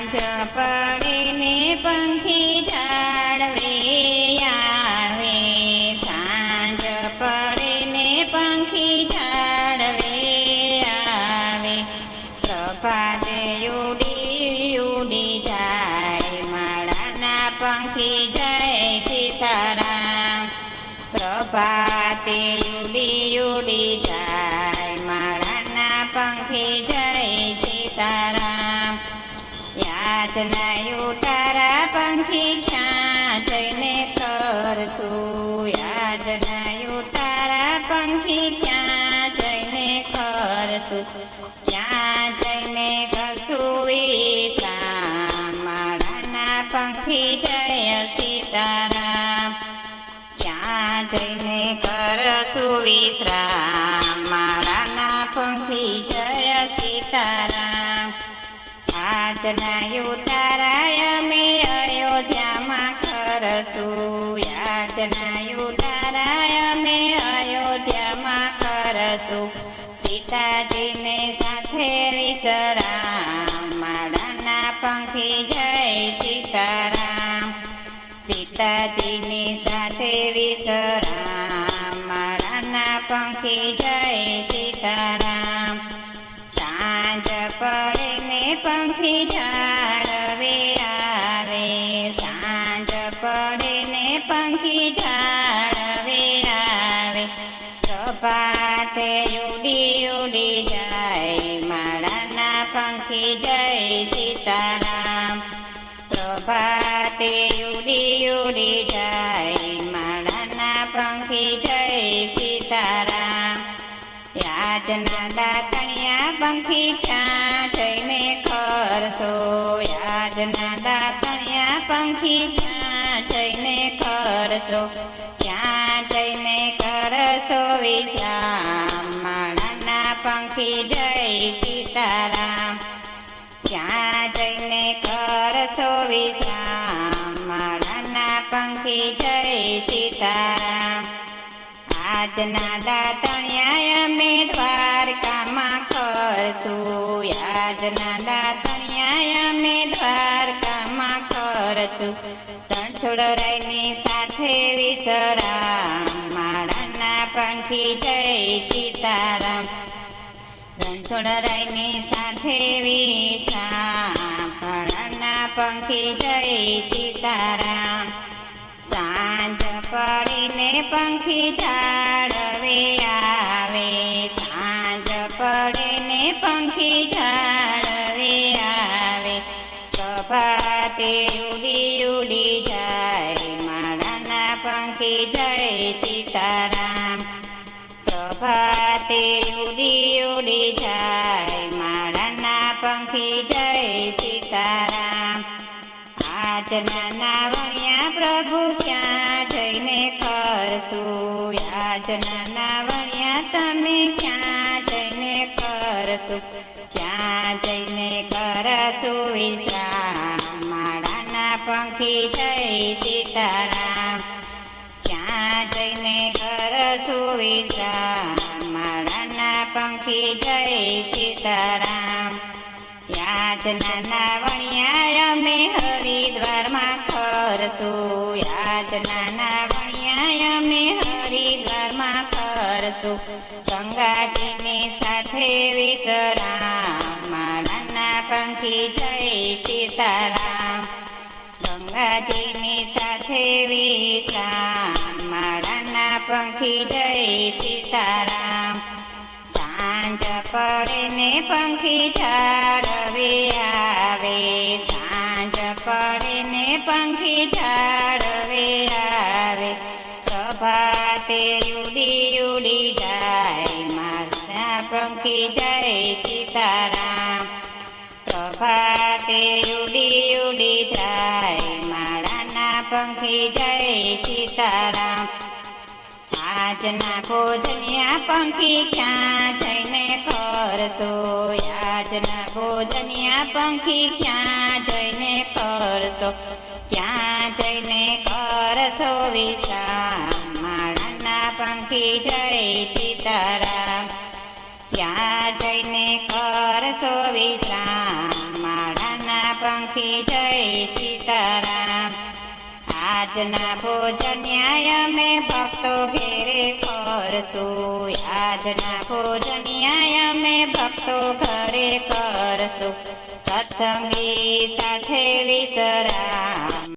પડીને પંખી ઝાડવે આવે, સાંજ પડીને પંખી ઝાડવે આવે, પ્રભાતે ઉડી ઉડી જાય માળાના પંખી જય સીતારામ. પ્રભાતે ઉડી ઉડી જાય માળાના પંખી જય સીતારામ. યાચના ઉતારા પંખી ક્યાં જઈને કરશું, યાચના ઉતારા પંખી ક્યાં જઈને કરશું, ક્યાં જઈને કરશું વિશ્રામ માળાના પંખી જય સીતારામ. ક્યાં જઈને કરશું વિશ્રામ માળાના પંખી જય સીતારામ. આજના ઉતારા અમે અયોધ્યામાં કરશું, યાચના ઉતારા અમે અયોધ્યામાં કરશું, સીતાજીને સાથે વિશ્રામ માળાના પંખી જય સીતારામ. સીતાજીની સાથે વિશ્રામ માળાના પંખી જય સીતારામ. સાંજ પડે પંખી ઝાડવે આવે, સાંજ પડે પંખી ઝાડવે આવે, પ્રભાતે ઉડી ઉડી જાય માળાના પંખી જય સીતારામ. પ્રભાતે ઉડી ઉડી જાય માળાના પંખી જય સીતારામ. યાચના દાતણિયા પંખી ક્યાં જઈને કરશો, યાચના દાતણિયા પંખી ક્યાં જઈને કરશો, ક્યાં જઈને કરશો વિશ્રામ માળાના પંખી જય સીતારામ. ક્યાં જઈને કરશો વિશ્રામ માળાના પંખી જય સીતારામ. આજના દાતણિયા અમે દ્વારકામાં કરશું, આજના દાતણિયા અમે દ્વારકામાં કરશું, તણછોડરાયની સાથે વિશ્રામ માળાના પંખી જય સીતારામ. રણછોડરાયની સાથે વિશ્રામ માળાના પંખી જય સીતારામ. સાંજ પડીને પંખી ઝાડવે આવે, સાંજ પડે પંખી ઝાડવે આવે, પ્રભાતે ઉડી ઉડી જાય માળાના પંખી જય સીતારામ. પ્રભાતે ઉડી ઉડી જાય માળાના પંખી જય સીતારામ. આજના નાવણિયા પ્રભુ ક્યાં જઈને કરશું, આજના નાવણિયા તમે ક્યાં જઈને કરશું, ક્યાં જઈને કરશું વિશ્રામ માળાના પંખી જય સીતારામ. ક્યાં જઈને કરશું વિશ્રામ માળાના પંખી જય સીતારામ. યાચના નાવણિયા અમે હરિદ્વારમાં કરશું, યાચના નાવણિયા અમે હરિદ્વારમાં કરશું, ગંગાજીની સાથે વિશ્રામ માળાના પંખી જય સીતારામ. ગંગાજીની સાથે વિશ્રામ માળાના પંખી જય સીતારામ. સાંજ પડે પંખી ઝાડવે આવે, સાંજ પડે પંખી ઝાડવે આવે, પ્રભાતે ઉડી ઉડી જાય માળાના પંખી જય સીતારામ. પ્રભાતે ઉડી ઉડી જાય માળાના પંખી જય સીતારામ. આજના ભોજનિયા પંખી ક્યાં જઈને કરશો, આજના ભોજનિયા પંખી ક્યાં જઈને કરશો, ક્યાં જઈને કરશો વિશ્રામ માળાના પંખી જય સીતારામ. ક્યાં જઈને કરશો વિશ્રામ માળાના પંખી પંખી જય સીતારામ. આજના ભોજન્યા અમે ભક્તો ઘેરે કરશું. આજના ભોજન્યા અમે ભક્તો ઘરે કરશું. સત્સંગી સાથે વિશ્રામ.